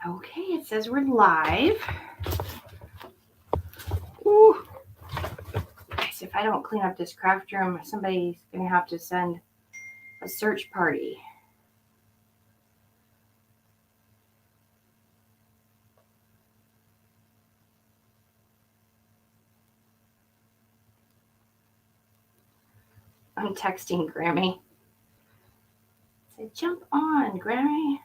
Okay, it says we're live. Ooh. Guys, if I don't clean up this craft room, somebody's going to have to send a search party. I'm texting Grammy. Say, jump on, Grammy.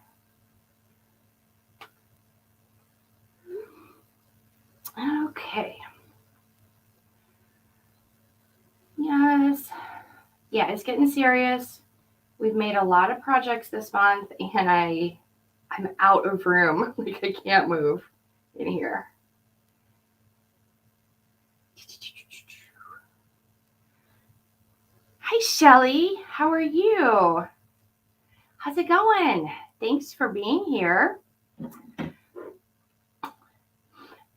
Okay. Yes. Yeah, it's getting serious. We've made a lot of projects this month, and I'm out of room. Like, I can't move in here. Hi, Shelly. How are you? How's it going? Thanks for being here.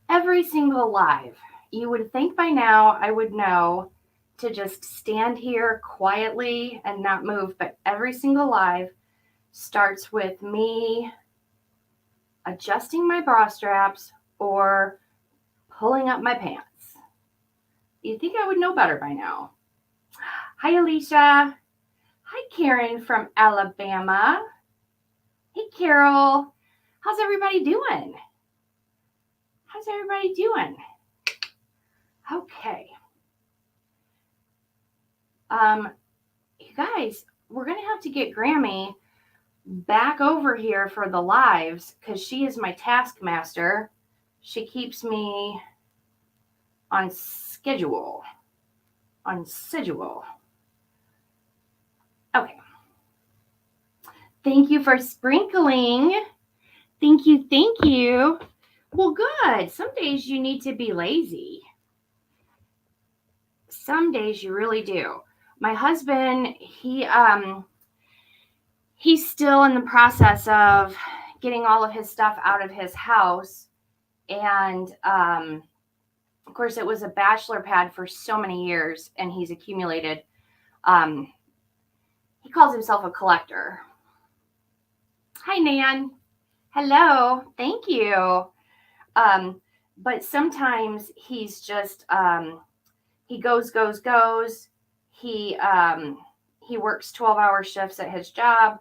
Every single live. You would think by now I would know to just stand here quietly and not move, but every single live starts with me adjusting my bra straps or pulling up my pants. You'd think I would know better by now. Hi, Alicia. Hi, Karen from Alabama. Hey, Carol. How's everybody doing? How's everybody doing? Okay. You guys, we're going to have to get Grammy back over here for the lives because she is my taskmaster. She keeps me on schedule. Okay. Thank you for sprinkling. Thank you. Well, good. Some days you need to be lazy. Some days you really do. My husband, he's still in the process of getting all of his stuff out of his house. And of course, it was a bachelor pad for so many years, and he's accumulated. He calls himself a collector. Hi, Nan. Hello. Thank you. But sometimes he's just he goes. He works 12-hour shifts at his job,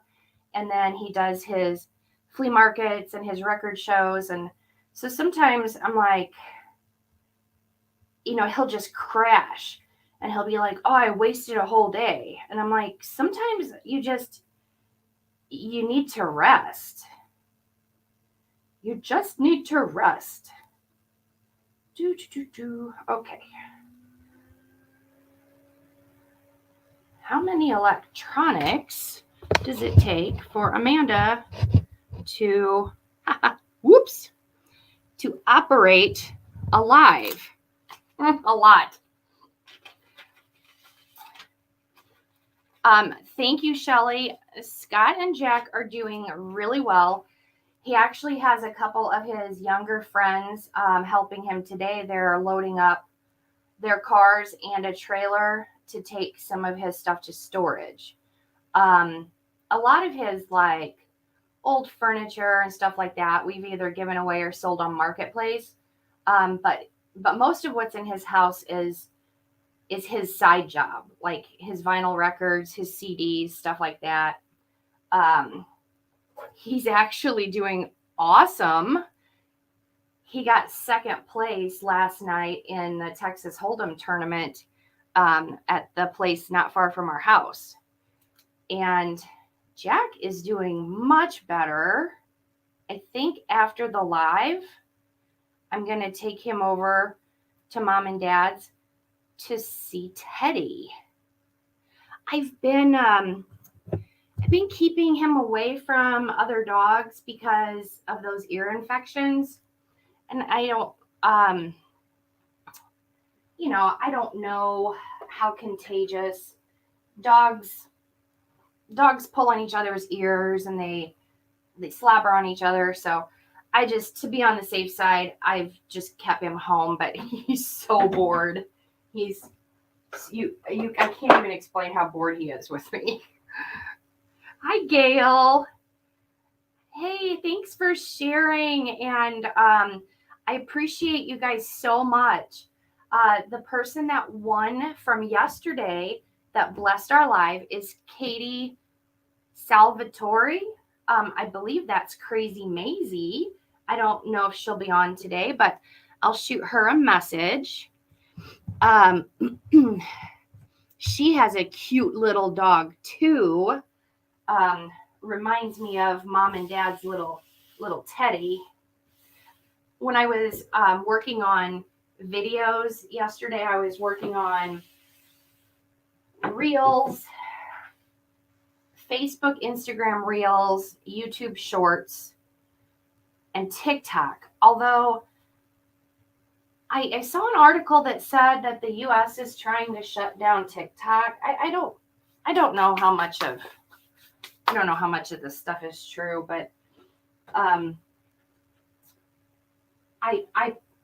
and then he does his flea markets and his record shows. And so sometimes I'm like, he'll just crash and he'll be like, oh, I wasted a whole day. And I'm like, sometimes you need to rest. You just need to rest. Okay. How many electronics does it take for Amanda to operate a live? A lot. Thank you, Shelly. Scott and Jack are doing really well. He actually has a couple of his younger friends helping him today. They're loading up their cars and a trailer to take some of his stuff to storage. A lot of his like old furniture and stuff like that we've either given away or sold on Marketplace. But most of what's in his house is his side job, like his vinyl records, his CDs, stuff like that. He's actually doing awesome. He got second place last night in the Texas Hold'em tournament at the place not far from our house. And Jack is doing much better. I think after the live, I'm going to take him over to Mom and Dad's to see Teddy. I've been keeping him away from other dogs because of those ear infections. And I don't know how contagious dogs pull on each other's ears and they slobber on each other. So I just, to be on the safe side, I've just kept him home, but he's so bored. I can't even explain how bored he is with me. Hi, Gail. Hey, thanks for sharing. And I appreciate you guys so much. The person that won from yesterday that blessed our live is Katie Salvatore. I believe that's Crazy Maisie. I don't know if she'll be on today, but I'll shoot her a message. She has a cute little dog too. Reminds me of mom and dad's little Teddy. When I was working on videos yesterday, I was working on Reels, Facebook, Instagram Reels, YouTube Shorts, and TikTok. Although I saw an article that said that the U.S. is trying to shut down TikTok. I don't know how much of this stuff is true, but I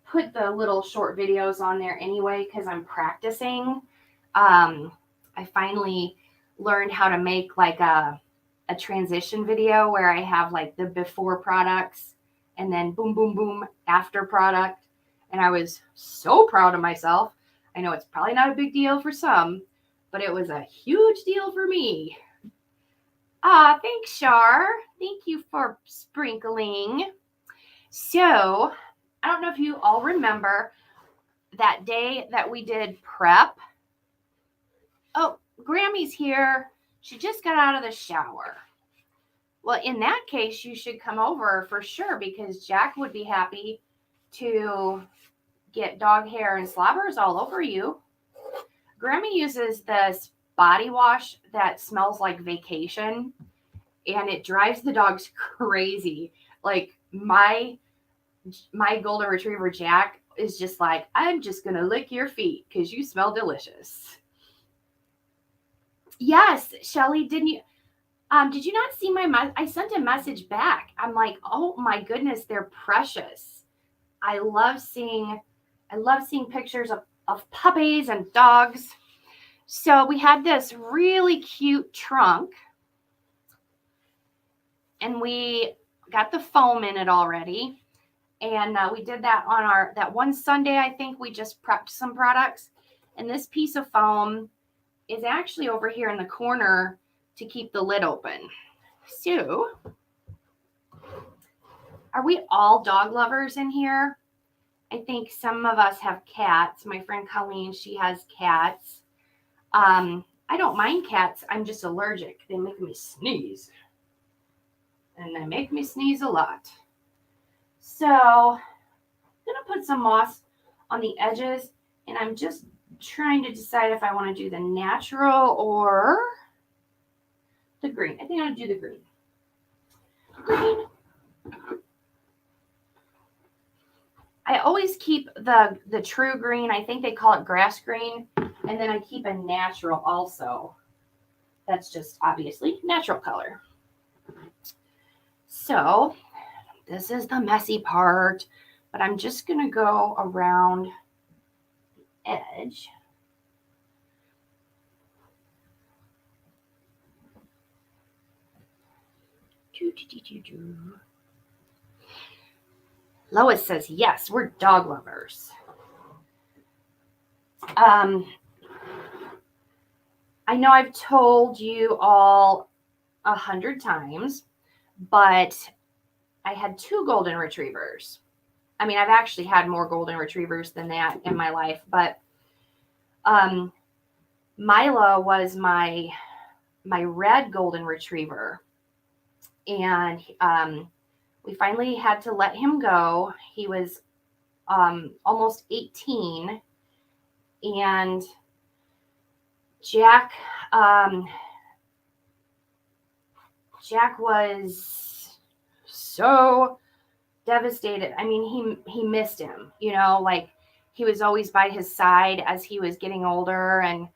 put the little short videos on there anyway because I'm practicing. I finally learned how to make like a transition video where I have like the before products and then boom, boom, boom after product. And I was so proud of myself. I know it's probably not a big deal for some, but it was a huge deal for me. Thanks, Shar. Thank you for sprinkling. So, I don't know if you all remember that day that we did prep. Oh, Grammy's here. She just got out of the shower. Well, in that case, you should come over for sure because Jack would be happy to get dog hair and slobbers all over you. Grammy uses this body wash that smells like vacation, and it drives the dogs crazy. Like my golden retriever Jack is just like, I'm just gonna lick your feet because you smell delicious. Yes, Shelly, did you not see my I sent a message back. I'm like, oh my goodness, they're precious. I love seeing pictures of puppies and dogs. So we had this really cute trunk, and we got the foam in it already. And we did that on that one Sunday. I think we just prepped some products, and this piece of foam is actually over here in the corner to keep the lid open. So, are we all dog lovers in here? I think some of us have cats. My friend Colleen, she has cats. I don't mind cats. I'm just allergic. They make me sneeze. And they make me sneeze a lot. So, I'm going to put some moss on the edges. And I'm just trying to decide if I want to do the natural or the green. I think I'm going to do the green. Green. I always keep the true green. I think they call it grass green. And then I keep a natural also. That's just obviously natural color. So this is the messy part, but I'm just going to go around the edge. Lois says, yes, we're dog lovers. I know I've told you all 100 times, but I had 2 golden retrievers. I mean, I've actually had more golden retrievers than that in my life, but Milo was my red golden retriever, and we finally had to let him go. He was almost 18, and Jack was so devastated. I mean, he missed him, like he was always by his side as he was getting older, and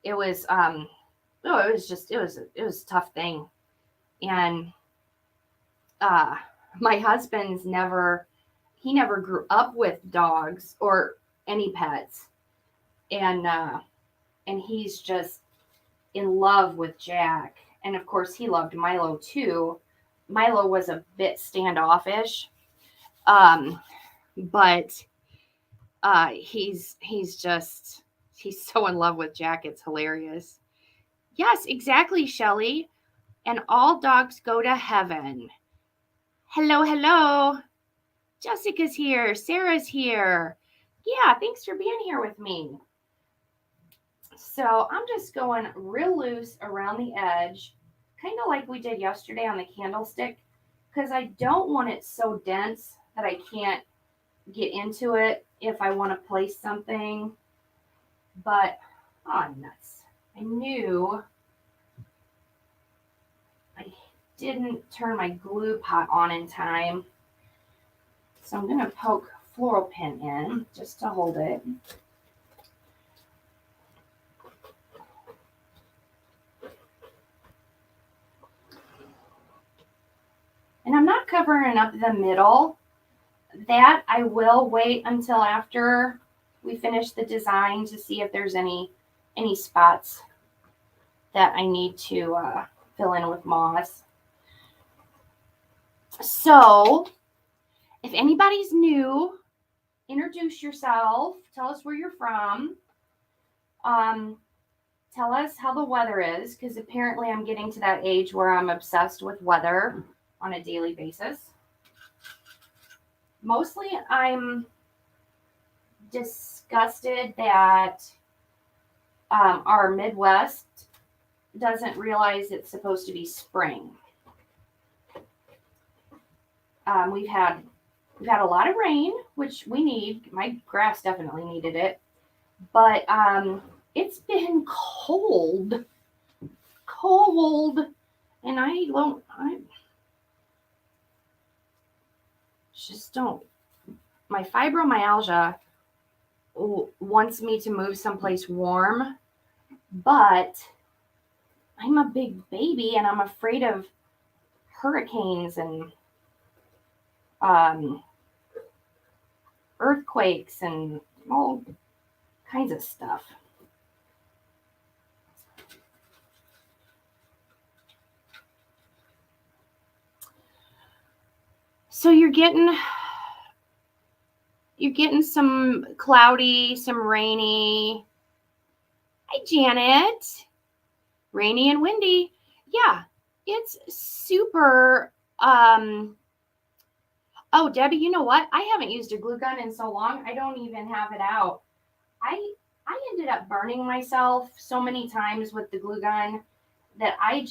it was a tough thing. And my husband's never grew up with dogs or any pets, and he's just in love with Jack. And of course, he loved Milo too. Milo was a bit standoffish, but he's so in love with Jack. It's hilarious. Yes, exactly, Shelley. And all dogs go to heaven. Hello, hello. Jessica's here. Sarah's here. Yeah, thanks for being here with me. So I'm just going real loose around the edge, kind of like we did yesterday on the candlestick, because I don't want it so dense that I can't get into it if I want to place something. But, oh, nuts. I knew I didn't turn my glue pot on in time. So I'm going to poke floral pin in just to hold it. And I'm not covering up the middle. That I will wait until after we finish the design to see if there's any spots that I need to fill in with moss. So if anybody's new, introduce yourself. Tell us where you're from. Tell us how the weather is, because apparently I'm getting to that age where I'm obsessed with weather on a daily basis. Mostly I'm disgusted that our Midwest doesn't realize it's supposed to be spring. We've had a lot of rain, which we need. My grass definitely needed it, but it's been cold, and I just don't. My fibromyalgia wants me to move someplace warm, but I'm a big baby and I'm afraid of hurricanes and earthquakes and all kinds of stuff. So you're getting some cloudy, some rainy. Hi, Janet. Rainy and windy. Yeah, it's super. Oh, Debbie, you know what? I haven't used a glue gun in so long. I don't even have it out. I ended up burning myself so many times with the glue gun that I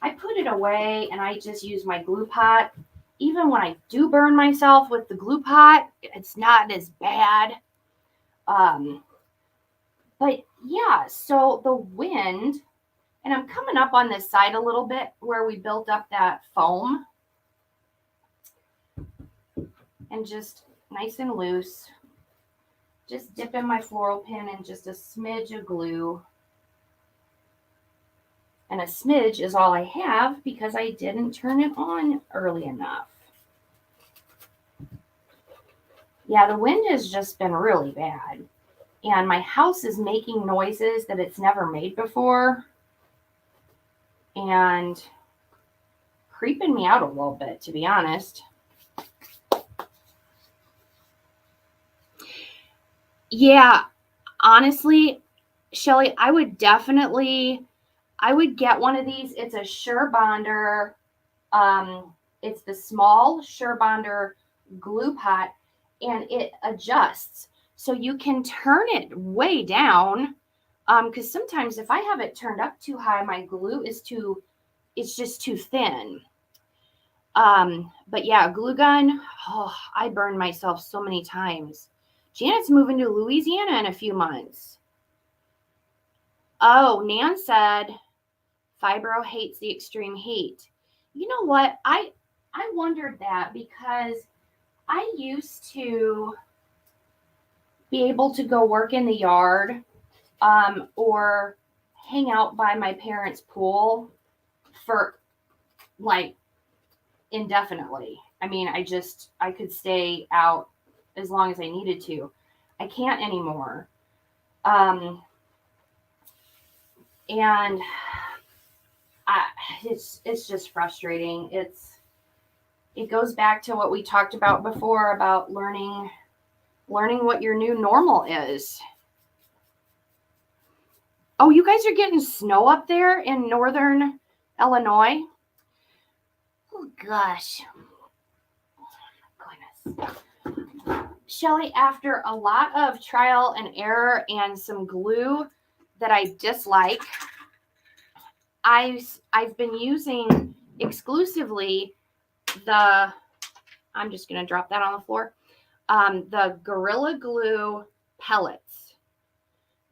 put it away and I just use my glue pot. Even when I do burn myself with the glue pot, it's not as bad. But yeah, so the wind, and I'm coming up on this side a little bit where we built up that foam. And just nice and loose. Just dip in my floral pin in just a smidge of glue. And a smidge is all I have because I didn't turn it on early enough. Yeah, the wind has just been really bad. And my house is making noises that it's never made before. And creeping me out a little bit, to be honest. Yeah, honestly, Shelley, I would get one of these. It's a SureBonder. It's the small SureBonder glue pot, and it adjusts. So you can turn it way down. Because sometimes if I have it turned up too high, my glue is it's just too thin. But yeah, glue gun, I burned myself so many times. Janet's moving to Louisiana in a few months. Oh, Nan said fibro hates the extreme heat. You know what? I wondered that because I used to be able to go work in the yard or hang out by my parents' pool for like indefinitely. I mean, I could stay out as long as I needed to. I can't anymore. And it's just frustrating. It goes back to what we talked about before about learning what your new normal is. Oh, you guys are getting snow up there in northern Illinois? Oh, gosh. Goodness. Shelly, after a lot of trial and error and some glue that I dislike, I've been using exclusively I'm just going to drop that on the floor, the Gorilla Glue pellets.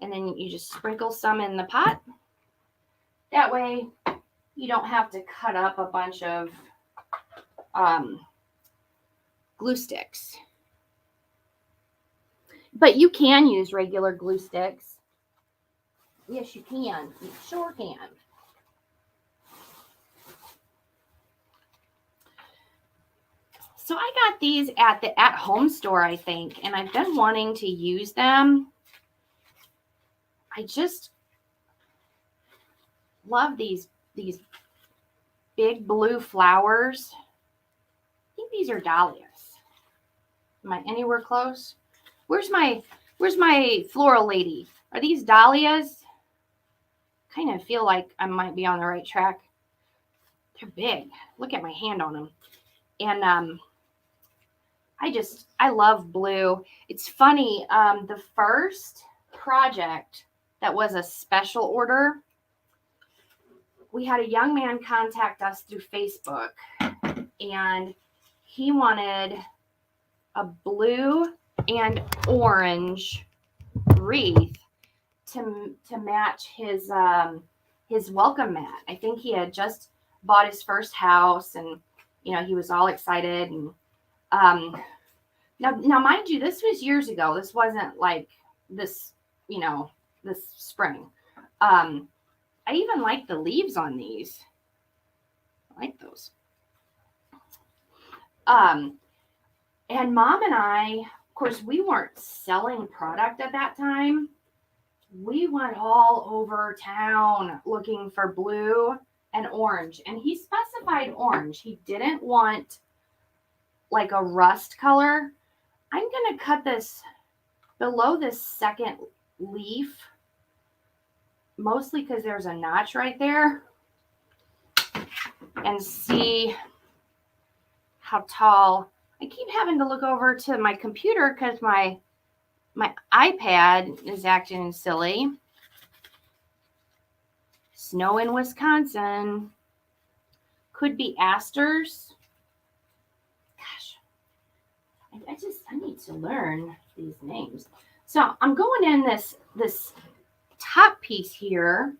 And then you just sprinkle some in the pot. That way you don't have to cut up a bunch of glue sticks. But you can use regular glue sticks. Yes, you can. You sure can. So I got these at the at-home store, I think, and I've been wanting to use them. I just love these big blue flowers. I think these are dahlias. Am I anywhere close? Where's my floral lady? Are these dahlias? Kind of feel like I might be on the right track. They're big. Look at my hand on them. And I love blue. It's funny. The first project that was a special order, we had a young man contact us through Facebook, and he wanted a blue and orange wreath to match his welcome mat. I think he had just bought his first house, and he was all excited. And now mind you, this was years ago. This wasn't like this, this spring. I even like the leaves on these. I like those. And Mom and I, of course, we weren't selling product at that time. We went all over town looking for blue and orange. And he specified orange. He didn't want like a rust color. I'm going to cut this below this second leaf, mostly because there's a notch right there, and see how tall. I keep having to look over to my computer because my iPad is acting silly. Snow in Wisconsin. Could be asters. Gosh, I need to learn these names. So I'm going in this top piece here.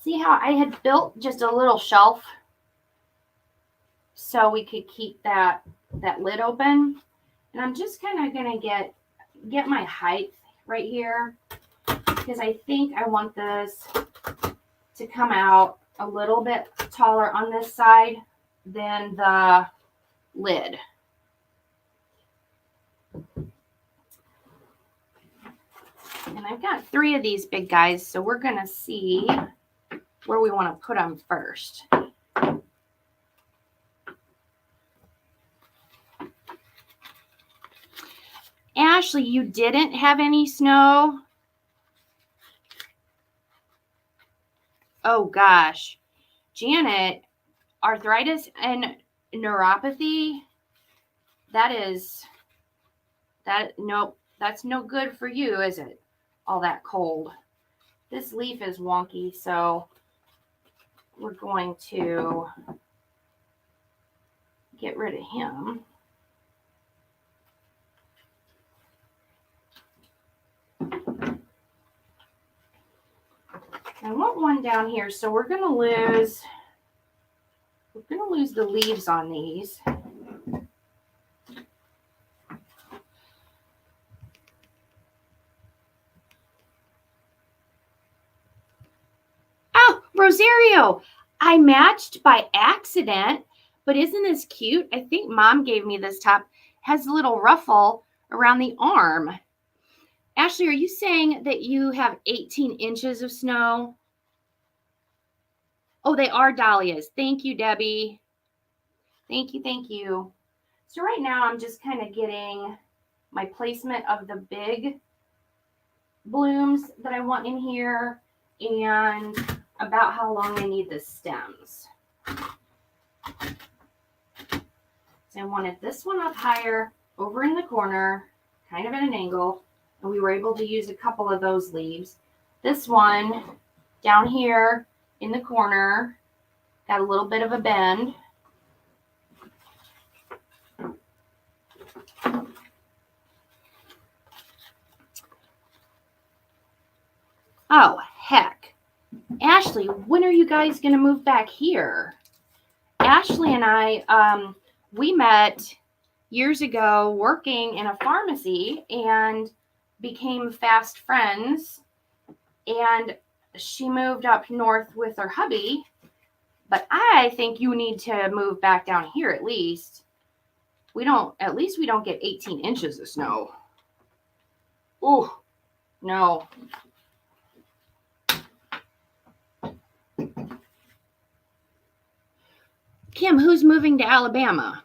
See how I had built just a little shelf so we could keep that lid open. And I'm just kind of going to get my height right here, because I think I want this to come out a little bit taller on this side than the lid. And I've got 3 of these big guys, so we're going to see where we want to put them first. Ashley, you didn't have any snow? Oh gosh. Janet, arthritis and neuropathy, nope, that's no good for you, is it? All that cold. This leaf is wonky, so we're going to get rid of him. I want one down here, so we're going to lose the leaves on these. Oh, Rosario, I matched by accident, but isn't this cute? I think Mom gave me this top. It has a little ruffle around the arm. Ashley, are you saying that you have 18 inches of snow? Oh, they are dahlias. Thank you, Debbie. Thank you, thank you. So right now I'm just kind of getting my placement of the big blooms that I want in here and about how long I need the stems. So I wanted this one up higher over in the corner, kind of at an angle, and we were able to use a couple of those leaves. This one down here in the corner got a little bit of a bend. Oh, heck. Ashley, when are you guys going to move back here? Ashley and I, we met years ago working in a pharmacy and became fast friends. And she moved up north with her hubby. But I think you need to move back down here at least. At least we don't get 18 inches of snow. Ooh, no. Kim, who's moving to Alabama?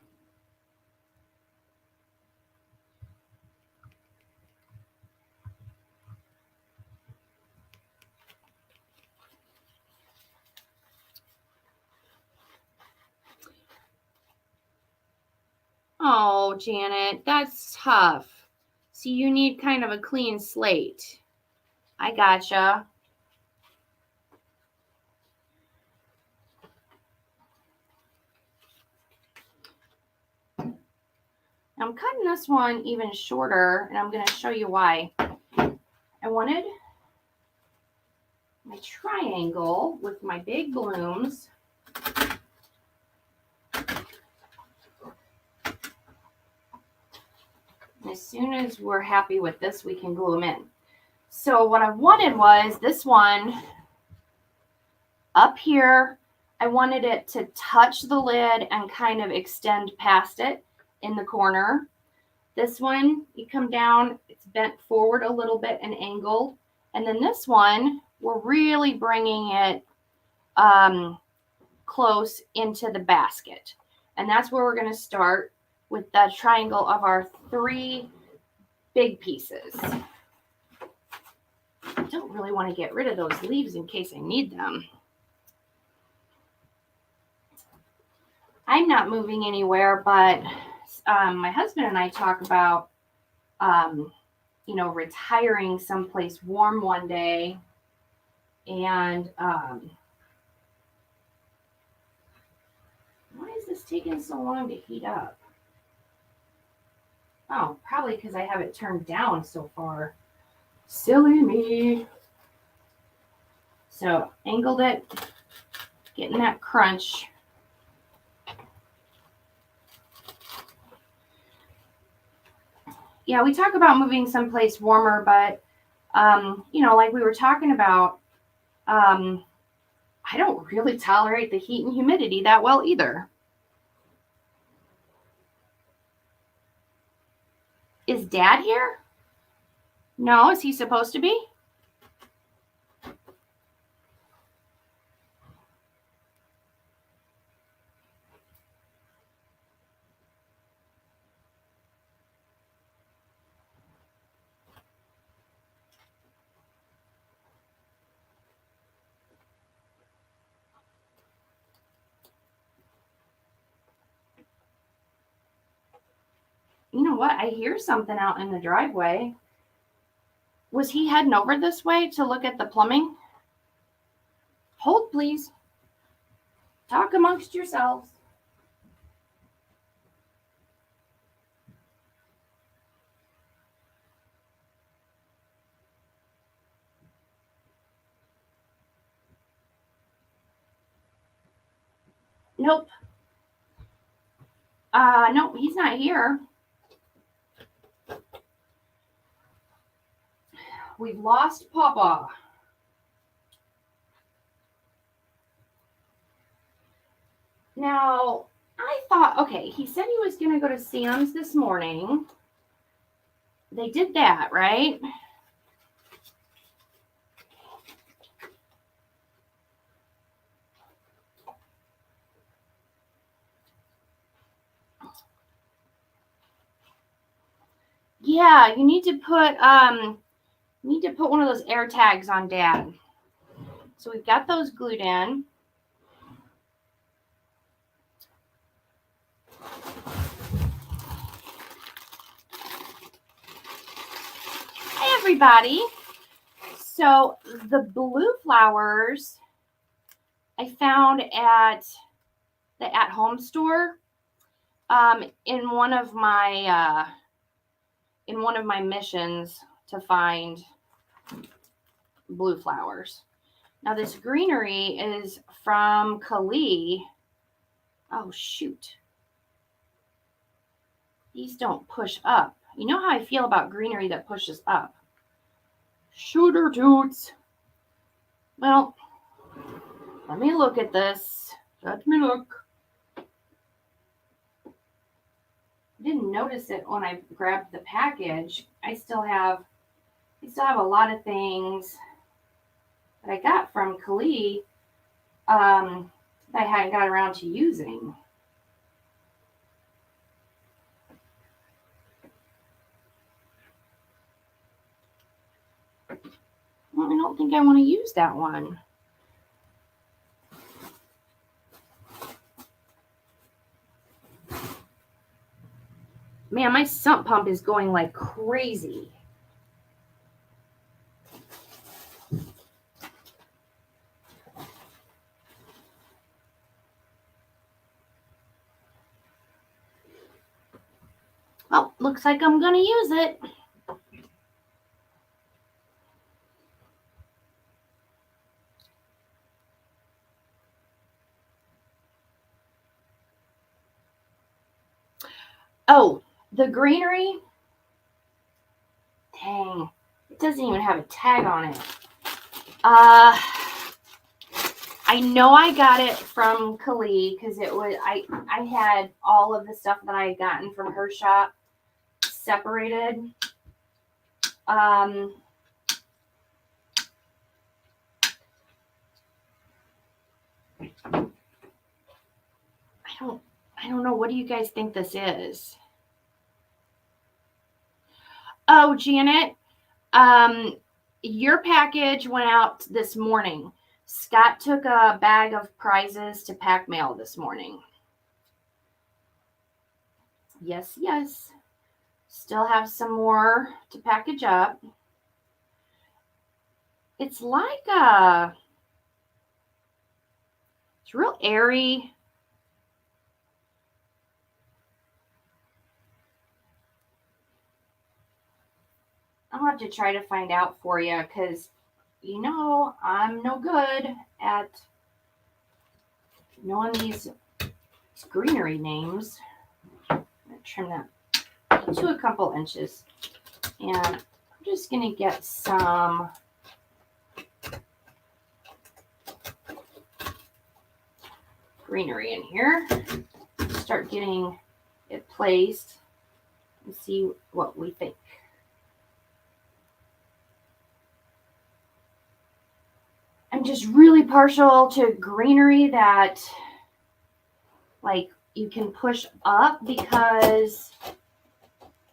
Oh, Janet, that's tough. So you need kind of a clean slate. I gotcha. I'm cutting this one even shorter, and I'm going to show you why. I wanted my triangle with my big blooms. And as soon as we're happy with this, we can glue them in. So what I wanted was this one up here. I wanted it to touch the lid and kind of extend past it in the corner. This one, you come down, it's bent forward a little bit and angled. And then this one, we're really bringing it close into the basket. And that's where we're going to start with the triangle of our 3 big pieces. I don't really want to get rid of those leaves in case I need them. I'm not moving anywhere, but my husband and I talk about, retiring someplace warm one day. And why is this taking so long to heat up? Oh, probably because I have it turned down so far. Silly me. So angled it, getting that crunch. Yeah, we talk about moving someplace warmer, but, like we were talking about, I don't really tolerate the heat and humidity that well either. Is Dad here? No, is he supposed to be? You know what? I hear something out in the driveway. Was he heading over this way to look at the plumbing? Hold, please. Talk amongst yourselves. Nope. Nope, he's not here. We've lost Papa. Now, I thought, okay, he said he was going to go to Sam's this morning. They did that, right? Yeah, you need to put one of those air tags on Dad. So we've got those glued in. Hi everybody. So the blue flowers I found at the at-home store in one of my missions to find blue flowers. Now this greenery is from Kali. Oh shoot. These don't push up. You know how I feel about greenery that pushes up. Shooter toots. Well, let me look at this. Let me look. I didn't notice it when I grabbed the package. I still have a lot of things that I got from Kali that I hadn't got around to using. Well, I don't think I want to use that one. Man, my sump pump is going like crazy. Well, looks like I'm going to use it. Oh, the greenery. Dang, it doesn't even have a tag on it. I know I got it from Kali because it was I had all of the stuff that I had gotten from her shop separated. I don't know. What do you guys think this is? Oh, Janet, your package went out this morning. Scott took a bag of prizes to pack mail this morning. Yes, yes. Still have some more to package up. It's like it's real airy. I'll have to try to find out for you because, you know, I'm no good at knowing these greenery names. I'm going to trim that to a couple inches. And I'm just going to get some greenery in here. Start getting it placed and see what we think. I'm just really partial to greenery that like you can push up because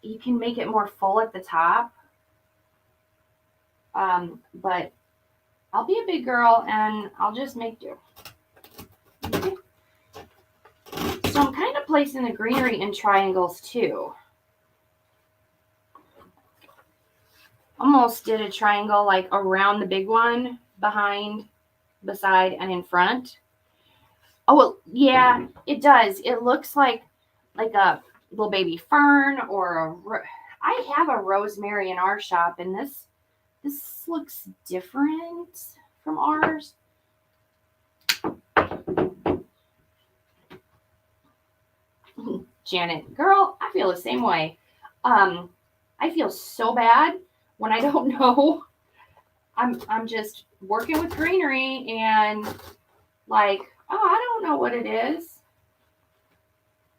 you can make it more full at the top. But I'll be a big girl and I'll just make do. Okay. So I'm kind of placing the greenery in triangles too. Almost did a triangle like around the big one, behind, beside, and in front. Oh, well, yeah, it does. It looks like a little baby fern or I have a rosemary in our shop, and this looks different from ours. Janet, girl, I feel the same way. I feel so bad when I don't know. I'm just working with greenery and like, oh, I don't know what it is.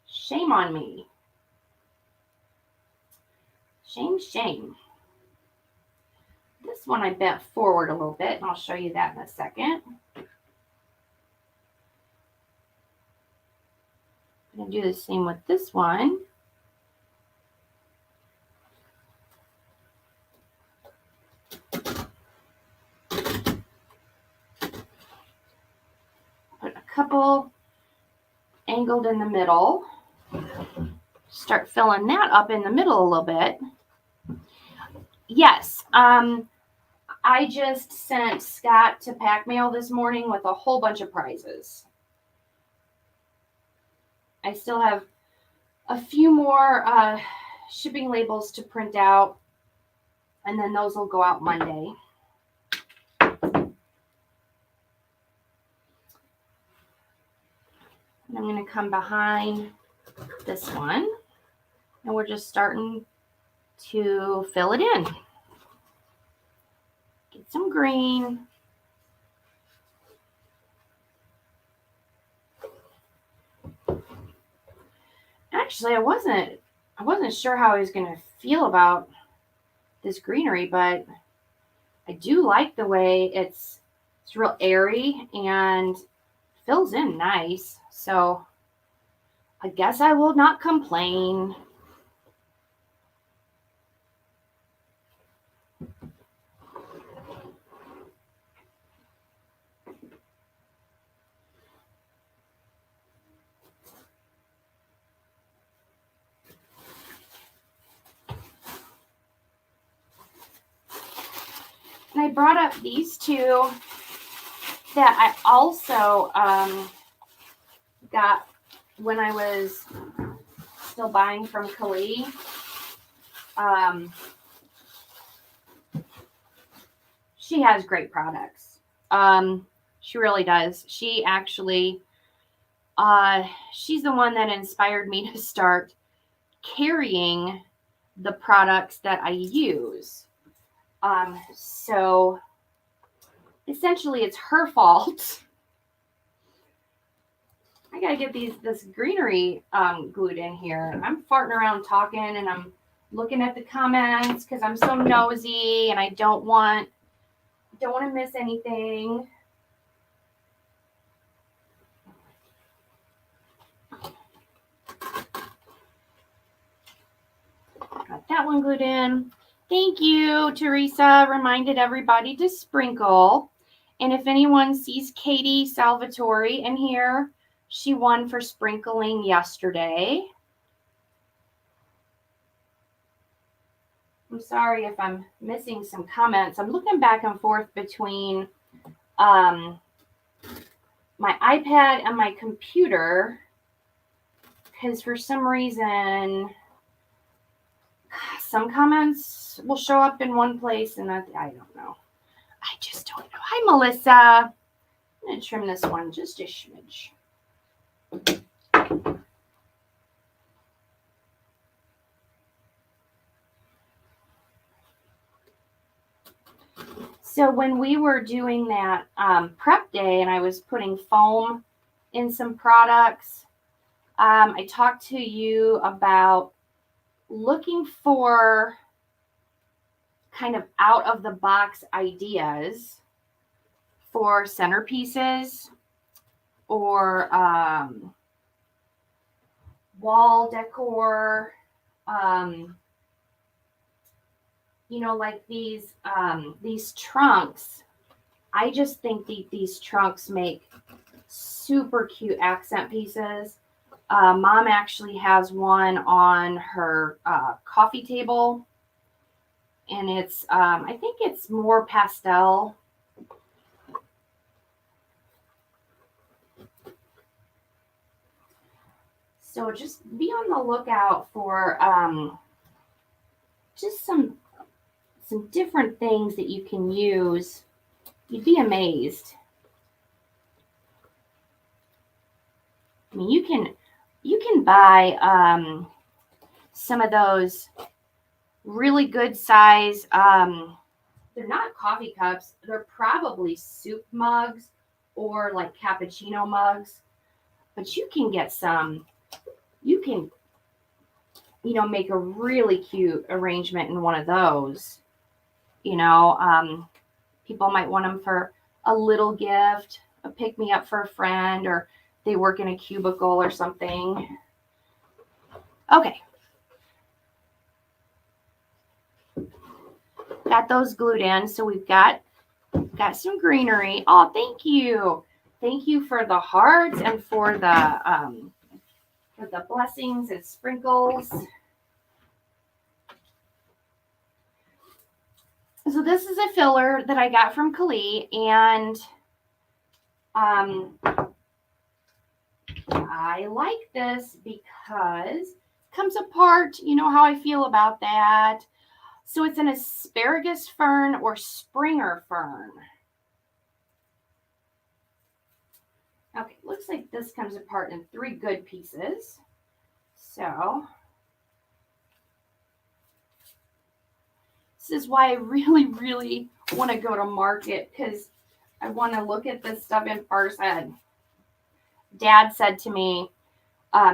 Shame on me. Shame, shame. This one I bent forward a little bit, and I'll show you that in a second. I'm going to do the same with this one. couple angled in the middle. Start filling that up in the middle a little bit. Yes, I just sent Scott to pack mail this morning with a whole bunch of prizes. I still have a few more shipping labels to print out, and then those will go out Monday. And I'm going to come behind this one, and we're just starting to fill it in. Get some green. Actually, I wasn't sure how I was going to feel about this greenery, but I do like the way it's real airy and fills in nice. So I guess I will not complain. And I brought up these two that I also got when I was still buying from Kali. She has great products. She really does. She actually, she's the one that inspired me to start carrying the products that I use. So essentially it's her fault. I gotta get this greenery glued in here. I'm farting around talking and I'm looking at the comments because I'm so nosy and I don't want to miss anything. Got that one glued in. Thank you, Teresa. Reminded everybody to sprinkle. And if anyone sees Katie Salvatore in here, she won for sprinkling yesterday. I'm sorry if I'm missing some comments. I'm looking back and forth between my iPad and my computer because for some reason some comments will show up in one place and I don't know. I just don't know. Hi, Melissa. I'm going to trim this one just a smidge. So when we were doing that prep day and I was putting foam in some products, I talked to you about looking for kind of out of the box ideas for centerpieces or wall decor, like these trunks. I just think these trunks make super cute accent pieces. Mom actually has one on her coffee table, and it's I think it's more pastel. So just be on the lookout for just some different things that you can use. You'd be amazed. I mean, you can buy some of those really good size. They're not coffee cups. They're probably soup mugs or like cappuccino mugs. But you can get some. You can, make a really cute arrangement in one of those. People might want them for a little gift, a pick me up for a friend, or they work in a cubicle or something. Okay. Got those glued in. So we've got some greenery. Oh, thank you. Thank you for the hearts and for the blessings and sprinkles. So this is a filler that I got from Kali, and I like this because it comes apart. You know how I feel about that. So it's an asparagus fern or Springer fern. Okay, looks like this comes apart in 3 good pieces. So this is why I really, really want to go to market, because I want to look at this stuff in person. Dad said to me,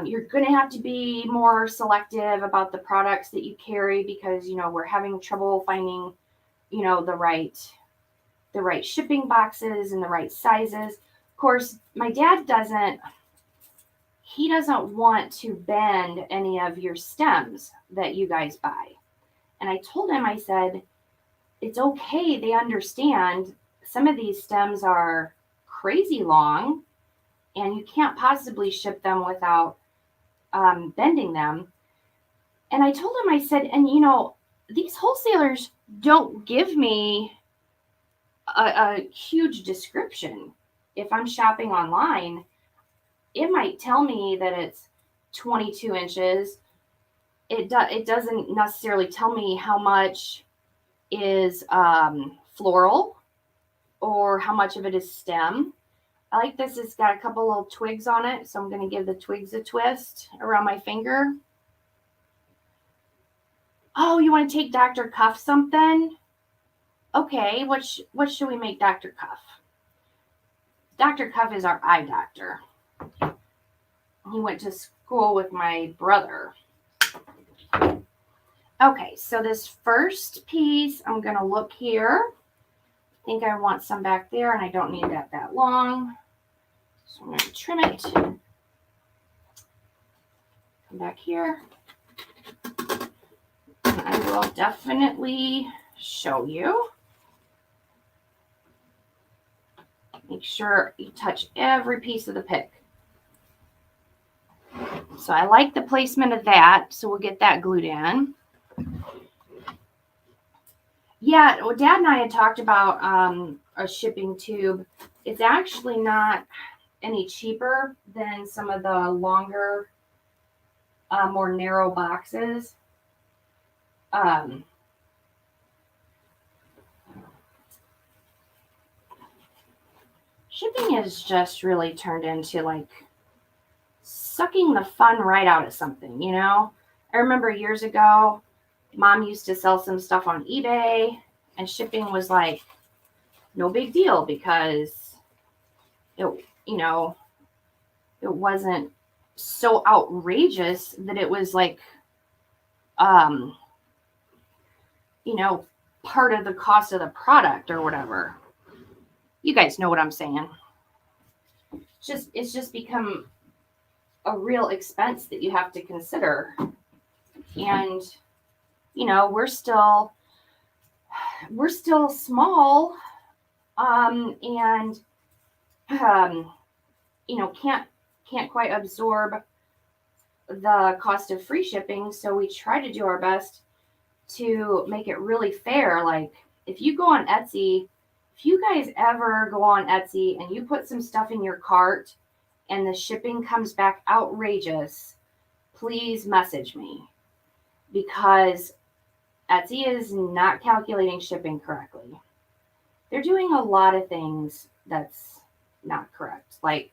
you're going to have to be more selective about the products that you carry because, you know, we're having trouble finding, you know, the right shipping boxes and the right sizes. Of course, my dad doesn't want to bend any of your stems that you guys buy. And I told him, I said, it's okay. They understand some of these stems are crazy long and you can't possibly ship them without bending them. And I told him, I said, and you know, these wholesalers don't give me a huge description. If I'm shopping online, it might tell me that it's 22 inches. It doesn't necessarily tell me how much is floral or how much of it is stem. I like this. It's got a couple little twigs on it, so I'm going to give the twigs a twist around my finger. Oh, you want to take Dr. Cuff something? Okay, what should we make Dr. Cuff? Dr. Cuff is our eye doctor. He went to school with my brother. Okay, so this first piece, I'm going to look here. I think I want some back there, and I don't need that long. So I'm going to trim it. Come back here. And I will definitely show you. Make sure you touch every piece of the pick. So I like the placement of that, so we'll get that glued in. Yeah, well, Dad and I had talked about a shipping tube. It's actually not any cheaper than some of the longer, more narrow boxes. Shipping has just really turned into like sucking the fun right out of something, you know? I remember years ago, Mom used to sell some stuff on eBay, and shipping was like no big deal because it, you know, it wasn't so outrageous that it was like, you know, part of the cost of the product or whatever. You guys know what I'm saying. It's just become a real expense that you have to consider. And, you know, we're still small, and, you know, can't quite absorb the cost of free shipping. So we try to do our best to make it really fair. Like if you go on Etsy, if you guys ever go on Etsy and you put some stuff in your cart and the shipping comes back outrageous, please message me, because Etsy is not calculating shipping correctly. They're doing a lot of things that's not correct. Like,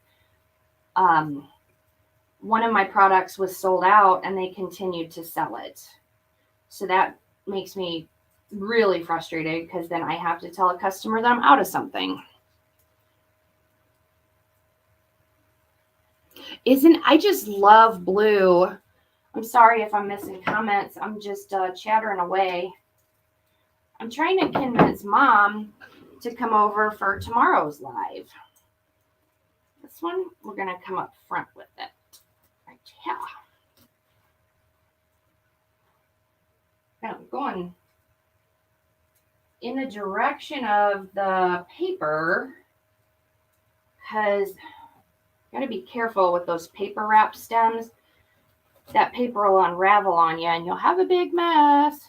one of my products was sold out and they continued to sell it. So that makes me really frustrated, because then I have to tell a customer that I'm out of something. I just love blue. I'm sorry if I'm missing comments. I'm just chattering away. I'm trying to convince Mom to come over for tomorrow's live. This one, we're going to come up front with it. Right here. Now I'm going in the direction of the paper, because you got to be careful with those paper wrap stems. That paper will unravel on you and you'll have a big mess.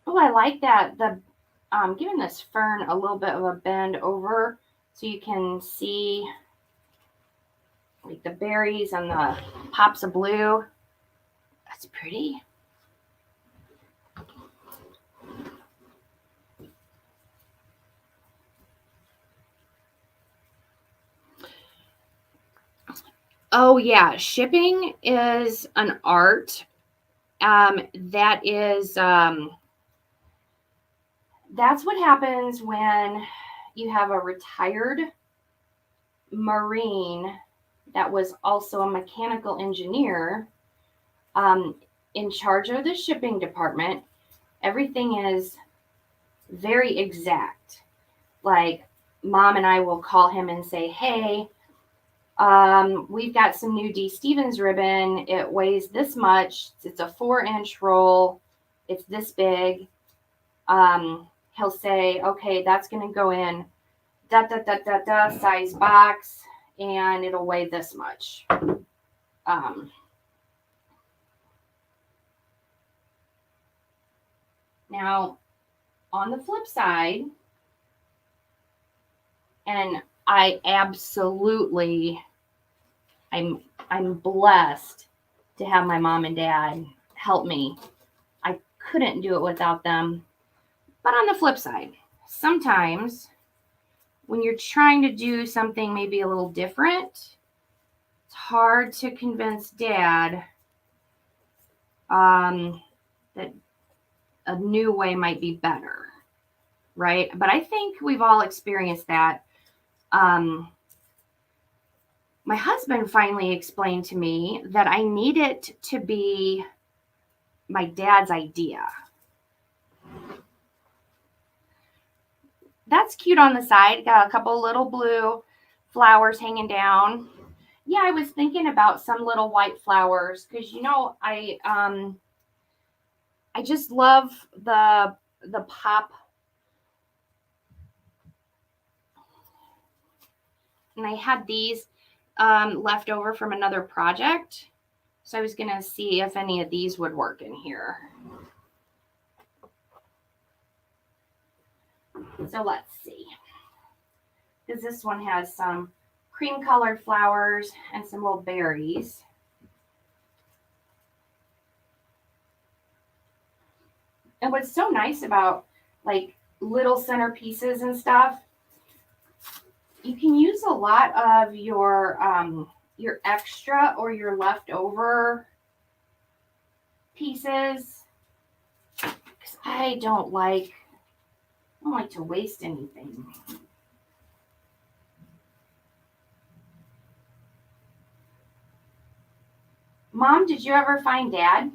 Oh, I like that. Giving this fern a little bit of a bend over so you can see like the berries and the pops of blue. That's pretty. Oh yeah, shipping is an art. That is that's what happens when you have a retired Marine that was also a mechanical engineer in charge of the shipping department. Everything is very exact. Like mom and I will call him and say, hey, we've got some new D. Stevens ribbon. It weighs this much. It's a 4-inch roll. It's this big. He'll say, okay, that's going to go in size box, and it'll weigh this much. Now, on the flip side, and I'm blessed to have my mom and dad help me. I couldn't do it without them. But on the flip side, sometimes when you're trying to do something maybe a little different, it's hard to convince dad that a new way might be better, right? But I think we've all experienced that. My husband finally explained to me that I need it to be my dad's idea. That's cute on the side. Got a couple little blue flowers hanging down. Yeah, I was thinking about some little white flowers because I just love the pop. And I had these left over from another project. So I was going to see if any of these would work in here. So let's see. Because this one has some cream colored flowers and some little berries. And what's so nice about like little centerpieces and stuff, you can use a lot of your extra or your leftover pieces. Because I don't like to waste anything. Mom, did you ever find Dad?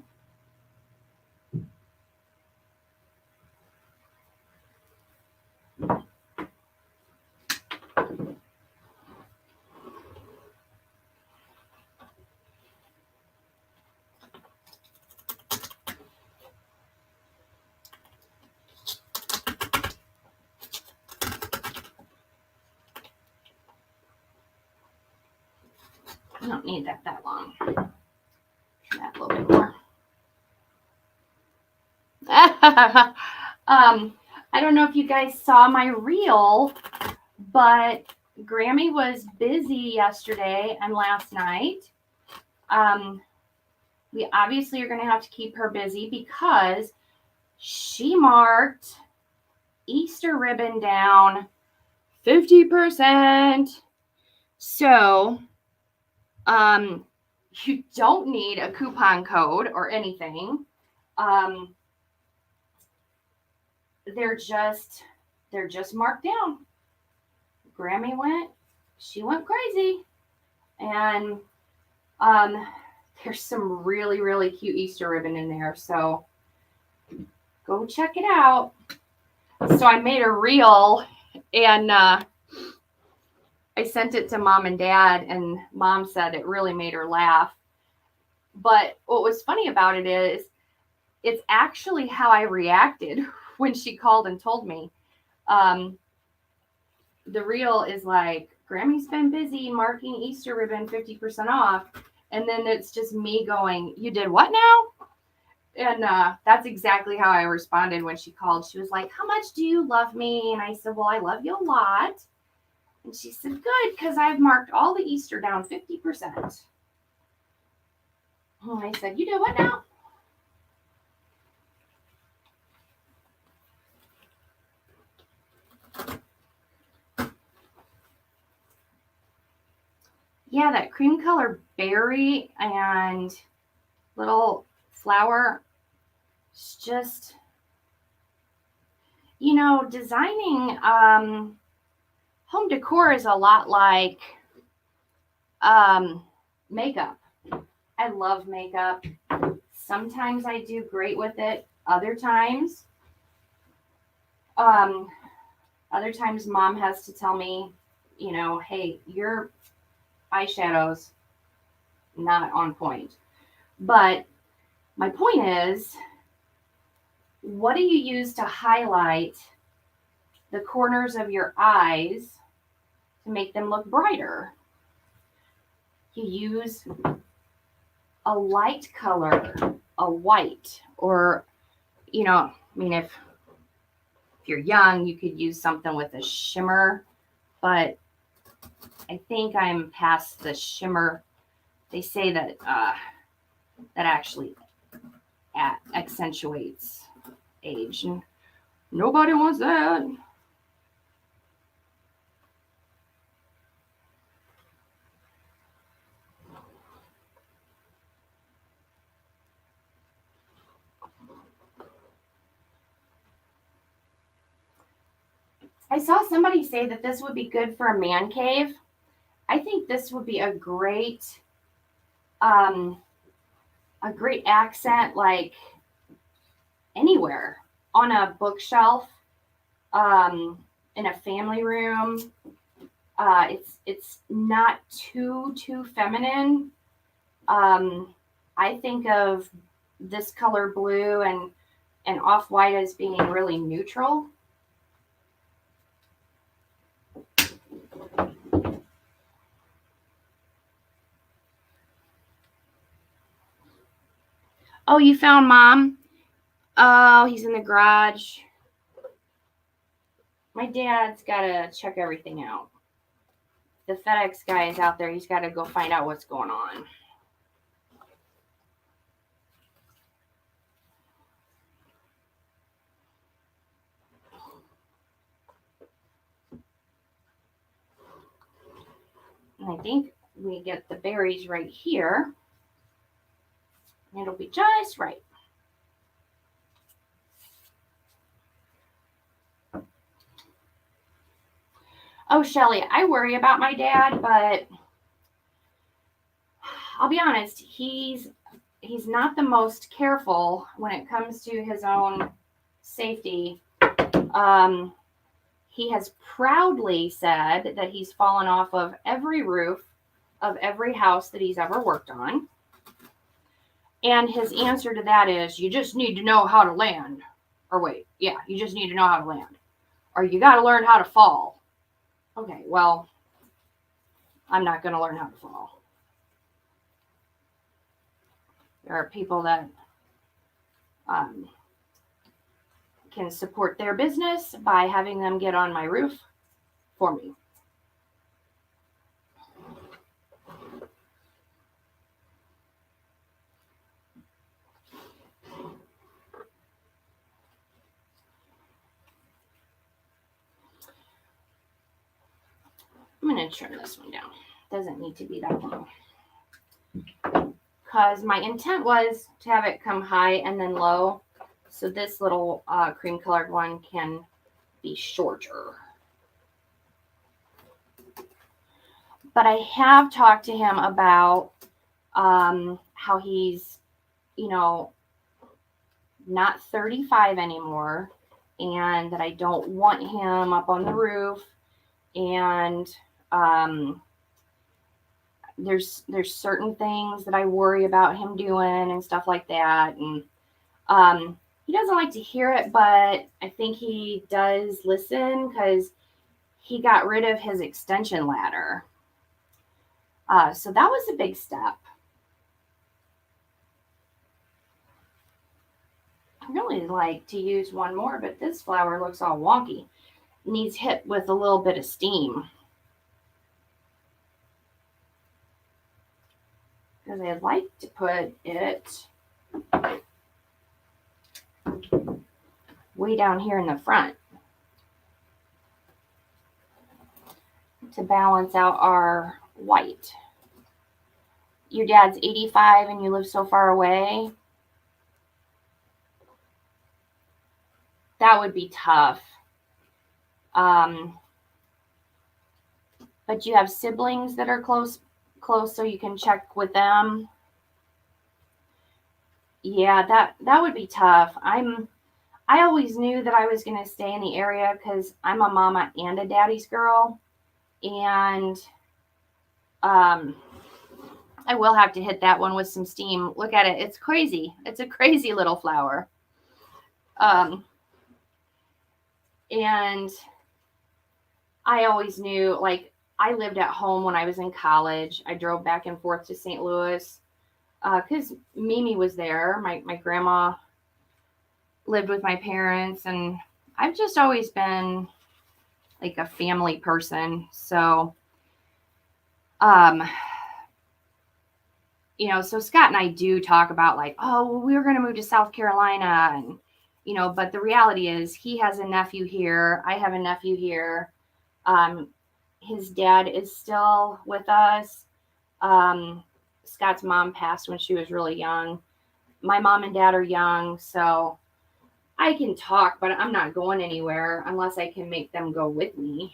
I don't need that long. Try that a little bit more. I don't know if you guys saw my reel, but Grammy was busy yesterday and last night. We obviously are going to have to keep her busy because she marked Easter ribbon down 50%. So, you don't need a coupon code or anything. They're just marked down. Grammy she went crazy. And there's some really, really cute Easter ribbon in there. So go check it out. So I made a reel and I sent it to mom and dad, and mom said it really made her laugh. But what was funny about it is it's actually how I reacted when she called and told me. Um, the reel is like, Grammy's been busy marking Easter ribbon 50% off. And then it's just me going, you did what now? And that's exactly how I responded when she called. She was like, how much do you love me? And I said, well, I love you a lot. And she said, good, because I've marked all the Easter down 50%. And I said, you did what now? Yeah, that cream color berry and little flower. It's just, designing home decor is a lot like makeup. I love makeup. Sometimes I do great with it. Um, other times mom has to tell me, hey, your eyeshadow's not on point. But my point is, what do you use to highlight the corners of your eyes to make them look brighter? You use a light color, a white, or, if you're young, you could use something with a shimmer, but I think I'm past the shimmer. They say that that actually accentuates age, and nobody wants that. I saw somebody say that this would be good for a man cave. I think this would be um, a great accent, like anywhere on a bookshelf, in a family room. It's not too feminine. I think of this color blue and off white as being really neutral. Oh, you found mom? Oh, he's in the garage. My dad's got to check everything out. The FedEx guy is out there. He's got to go find out what's going on. And I think we get the berries right here. It'll be just right. Oh, Shelly, I worry about my dad, but I'll be honest, he's not the most careful when it comes to his own safety. Um, he has proudly said that he's fallen off of every roof of every house that he's ever worked on. And his answer to that is, you just need to know how to land. Or wait, yeah, you just need to know how to land. Or you got to learn how to fall. Okay, well, I'm not going to learn how to fall. There are people that can support their business by having them get on my roof for me. I'm going to trim this one down. Doesn't need to be that long. Because my intent was to have it come high and then low. So this little cream colored one can be shorter. But I have talked to him about how he's, not 35 anymore, and that I don't want him up on the roof. And There's certain things that I worry about him doing and stuff like that. And he doesn't like to hear it, but I think he does listen because he got rid of his extension ladder. So that was a big step. I really like to use one more, but this flower looks all wonky. It needs hit with a little bit of steam. Because I'd like to put it way down here in the front to balance out our white. Your dad's 85 and you live so far away. That would be tough. But you have siblings that are close, so you can check with them. Yeah, that would be tough. I always knew that I was going to stay in the area because I'm a mama and a daddy's girl. And I will have to hit that one with some steam. Look at it. It's crazy. It's a crazy little flower. And I always knew, like, I lived at home when I was in college. I drove back and forth to St. Louis because Mimi was there. My grandma lived with my parents, and I've just always been like a family person. So, so Scott and I do talk about like, oh, well, we were going to move to South Carolina, and, but the reality is he has a nephew here. I have a nephew here. His dad is still with us. Scott's mom passed when she was really young. My mom and dad are young, so I can talk, but I'm not going anywhere unless I can make them go with me.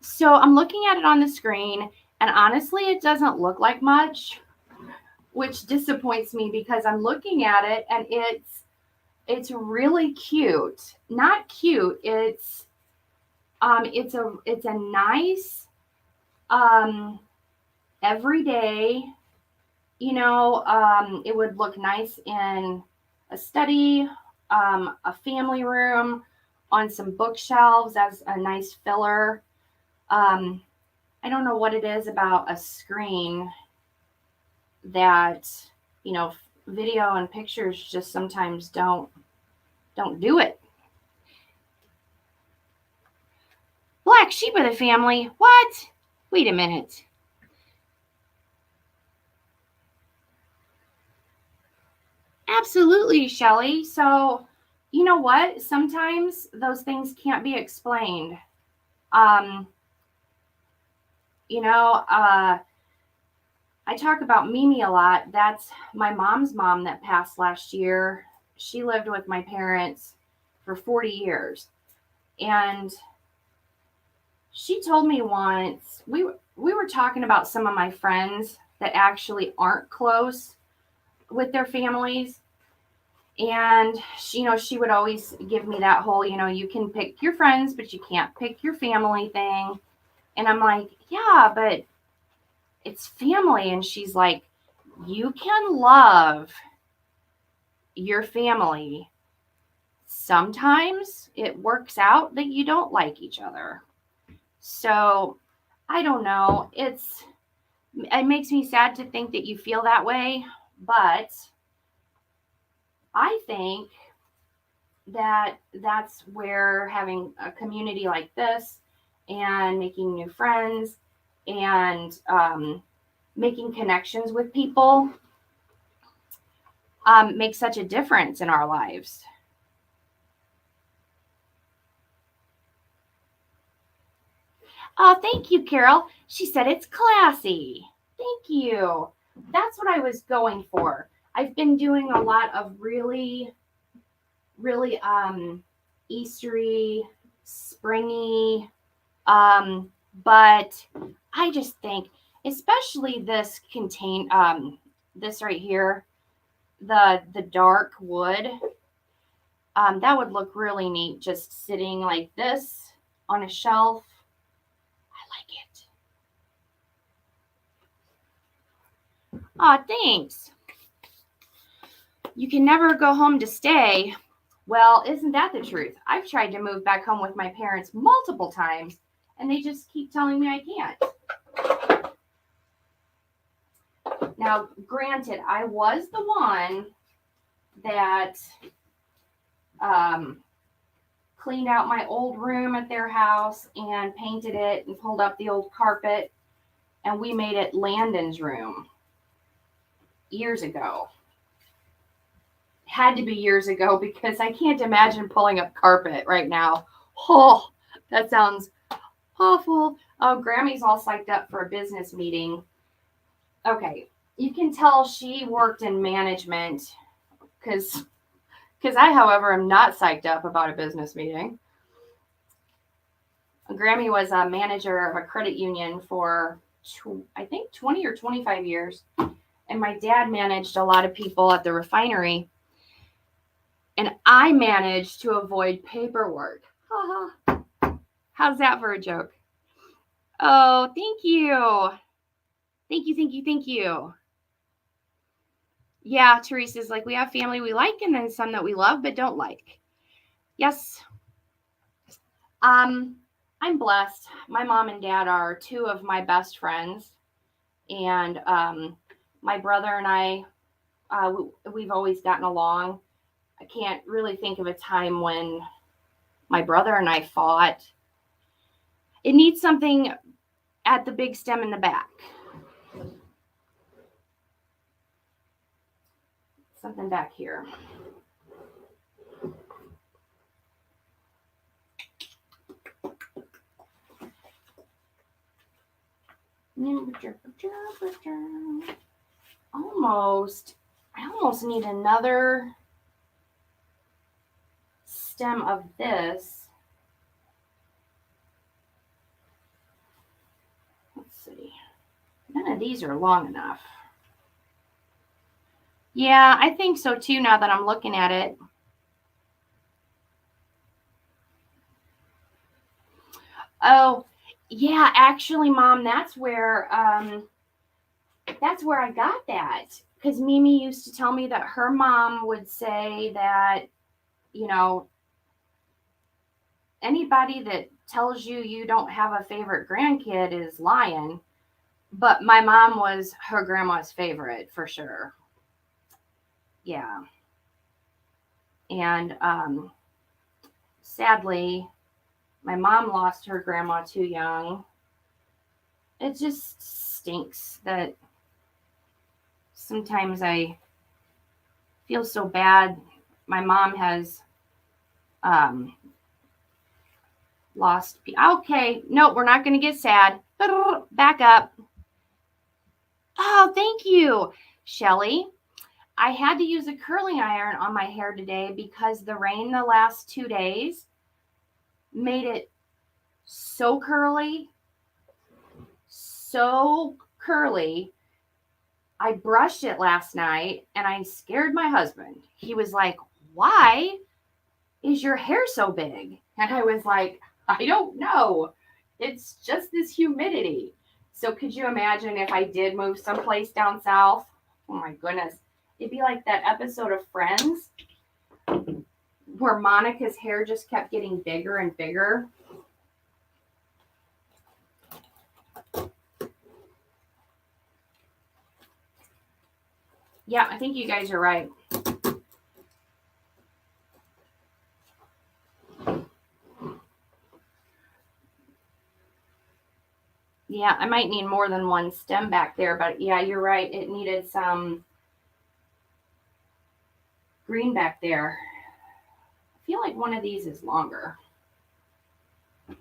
So I'm looking at it on the screen, and honestly, it doesn't look like much, which disappoints me because I'm looking at it and it's really cute. Not cute. It's a nice everyday, it would look nice in a study, a family room, on some bookshelves as a nice filler. I don't know what it is about a screen that, video and pictures just sometimes don't do it. Black sheep of the family? What? Wait a minute. Absolutely, Shelly. So, you know what? Sometimes those things can't be explained. I talk about Mimi a lot. That's my mom's mom that passed last year. She lived with my parents for 40 years. And she told me once, we were talking about some of my friends that actually aren't close with their families. And she would always give me that whole, you can pick your friends, but you can't pick your family thing. And I'm like, yeah, but it's family. And she's like, you can love your family. Sometimes it works out that you don't like each other. So I don't know. It makes me sad to think that you feel that way, but I think that that's where having a community like this and making new friends and making connections with people makes such a difference in our lives. Oh, thank you, Carol. She said it's classy. Thank you. That's what I was going for. I've been doing a lot of really, really Eastery, springy, but I just think, especially this this right here, the dark wood, that would look really neat just sitting like this on a shelf. I like it. Aw, thanks. You can never go home to stay. Well, isn't that the truth? I've tried to move back home with my parents multiple times, and they just keep telling me I can't. Now, granted, I was the one that cleaned out my old room at their house and painted it and pulled up the old carpet, and we made it Landon's room years ago. Had to be years ago because I can't imagine pulling up carpet right now. Oh, that sounds awful. Oh, Grammy's all psyched up for a business meeting. Okay, you can tell she worked in management because I, however, am not psyched up about a business meeting. Grammy was a manager of a credit union for, I think, 20 or 25 years. And my dad managed a lot of people at the refinery. And I managed to avoid paperwork. How's that for a joke? Oh, thank you. Thank you. Yeah, Teresa's like, we have family we like and then some that we love but don't like. Yes. I'm blessed. My mom and dad are two of my best friends. And my brother and I, we've always gotten along. I can't really think of a time when my brother and I fought. It needs something at the big stem in the back. Something back here. I almost need another stem of this. Let's see. None of these are long enough. Yeah, I think so too now that I'm looking at it. Oh, yeah, actually, Mom, that's where I got that. Because Mimi used to tell me that her mom would say that, you know, anybody that tells you you don't have a favorite grandkid is lying. But my mom was her grandma's favorite for sure. Yeah. And sadly, my mom lost her grandma too young. It just stinks that sometimes I feel so bad. My mom has lost. Okay, no, we're not going to get sad. Back up. Oh, thank you, Shelly. I had to use a curling iron on my hair today because the rain the last 2 days made it so curly. I brushed it last night and I scared my husband. He was like, "Why is your hair so big?" And I was like, "I don't know. It's just this humidity." So could you imagine if I did move someplace down south? Oh my goodness. It'd be like that episode of Friends where Monica's hair just kept getting bigger and bigger. Yeah, I think you guys are right. Yeah, I might need more than one stem back there, but yeah, you're right. It needed some green back there. I feel like one of these is longer.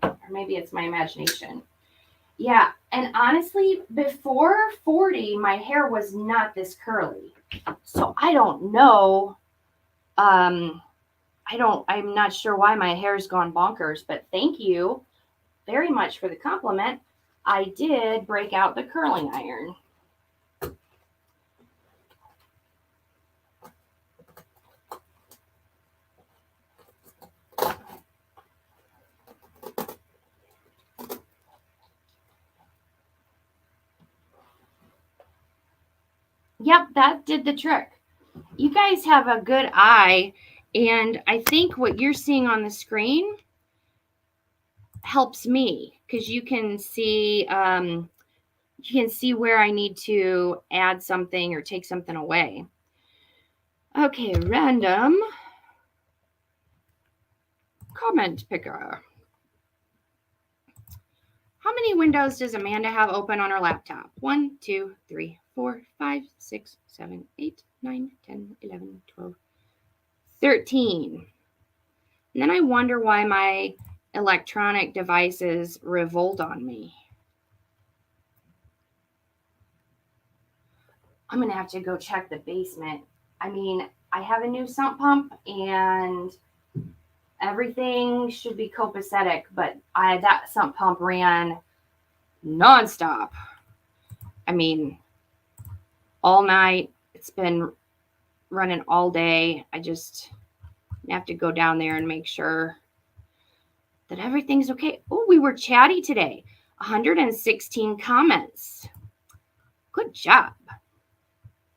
Or maybe it's my imagination. Yeah, and honestly, before 40, my hair was not this curly. So I don't know. I'm not sure why my hair's gone bonkers, but thank you very much for the compliment. I did break out the curling iron. Yep, that did the trick. You guys have a good eye, and I think what you're seeing on the screen helps me because you can see where I need to add something or take something away. Okay, random comment picker. How many windows does Amanda have open on her laptop? 1, 2, 3, 4, 5, 6, 7, 8, 9, 10, 11, 12, 13. And then I wonder why my electronic devices revolt on me. I'm going to have to go check the basement. I mean, I have a new sump pump and everything should be copacetic, but that sump pump ran nonstop. I mean, all night. It's been running all day. I just have to go down there and make sure that everything's okay. Oh, we were chatty today. 116 comments. Good job.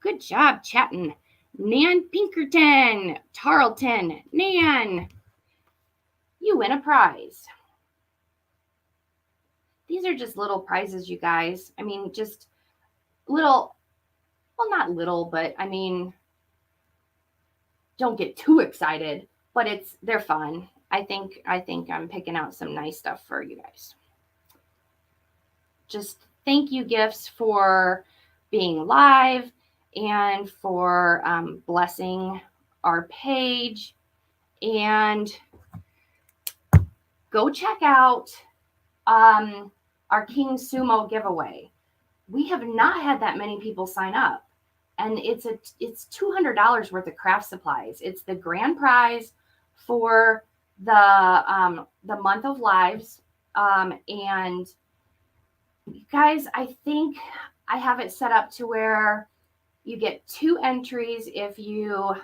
Good job chatting. Nan Pinkerton, Tarleton, Nan, you win a prize. These are just little prizes, you guys. I mean, just little, well, not little, but I mean, don't get too excited, but they're fun. I think I'm picking out some nice stuff for you guys. Just thank you gifts for being live and for blessing our page. And go check out our King Sumo giveaway. We have not had that many people sign up, and it's $200 worth of craft supplies. It's the grand prize for the month of lives, and you guys, I think I have it set up to where you get 2 entries if you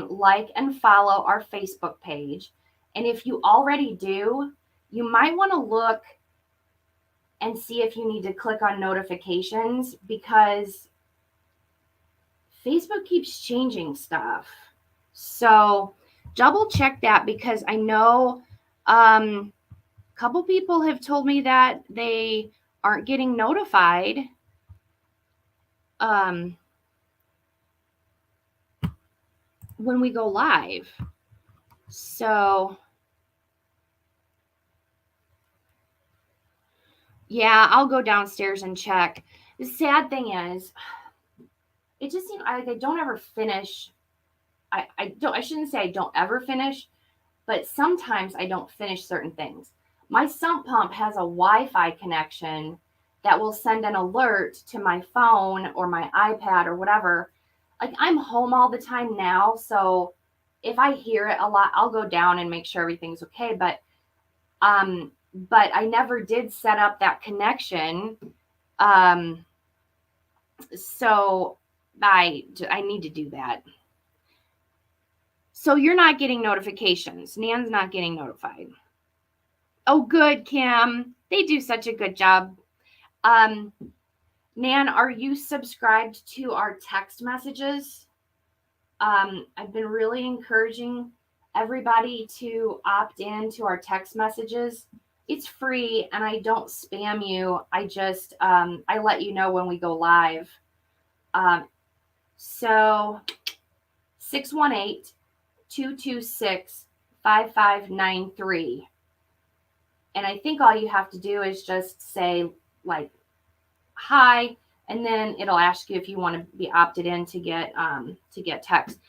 like and follow our Facebook page. And if you already do, you might want to look and see if you need to click on notifications, because Facebook keeps changing stuff. So double check that, because I know a couple people have told me that they aren't getting notified when we go live. So yeah, I'll go downstairs and check. The sad thing is, it just seems like I don't ever finish. I shouldn't say I don't ever finish, but sometimes I don't finish certain things. My sump pump has a Wi-Fi connection that will send an alert to my phone or my iPad or whatever. Like, I'm home all the time now, so if I hear it a lot, I'll go down and make sure everything's okay. But I never did set up that connection. So I need to do that. So you're not getting notifications. Nan's not getting notified. Oh, good, Kim. They do such a good job. Nan, are you subscribed to our text messages? I've been really encouraging everybody to opt in to our text messages. It's free and I don't spam you. I just, I let you know when we go live. So 618-226-5593. And I think all you have to do is just say, like, hi, and then it'll ask you if you want to be opted in to get text.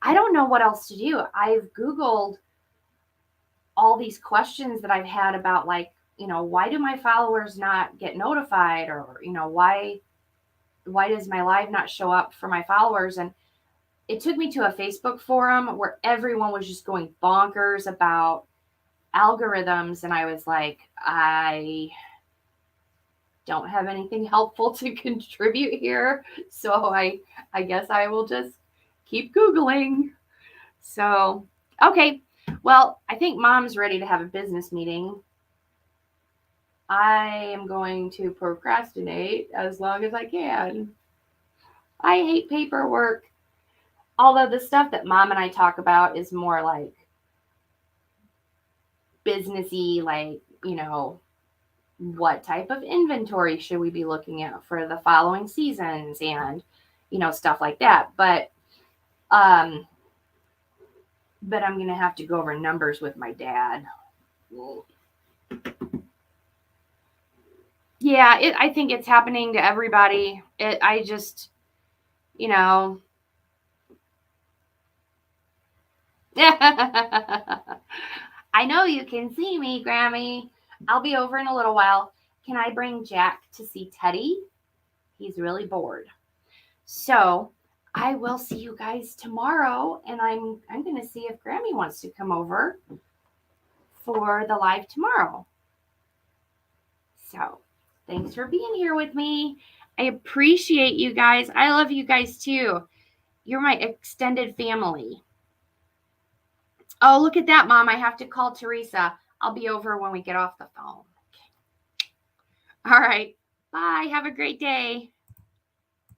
I don't know what else to do. I've Googled all these questions that I've had about, like, why do my followers not get notified, or why does my live not show up for my followers? And it took me to a Facebook forum where everyone was just going bonkers about algorithms, and I was like, I don't have anything helpful to contribute here, so I guess I will just keep Googling. So, okay, well, I think Mom's ready to have a business meeting. I am going to procrastinate as long as I can. I hate paperwork. Although the stuff that Mom and I talk about is more like businessy, like, what type of inventory should we be looking at for the following seasons and, stuff like that. But I'm going to have to go over numbers with my dad. Yeah, I think it's happening to everybody. I just, I know you can see me, Grammy. I'll be over in a little while. Can I bring Jack to see Teddy? He's really bored. So I will see you guys tomorrow, and I'm going to see if Grammy wants to come over for the live tomorrow. So thanks for being here with me. I appreciate you guys. I love you guys too. You're my extended family. Oh, look at that, Mom. I have to call Teresa. I'll be over when we get off the phone. All right. Bye. Have a great day.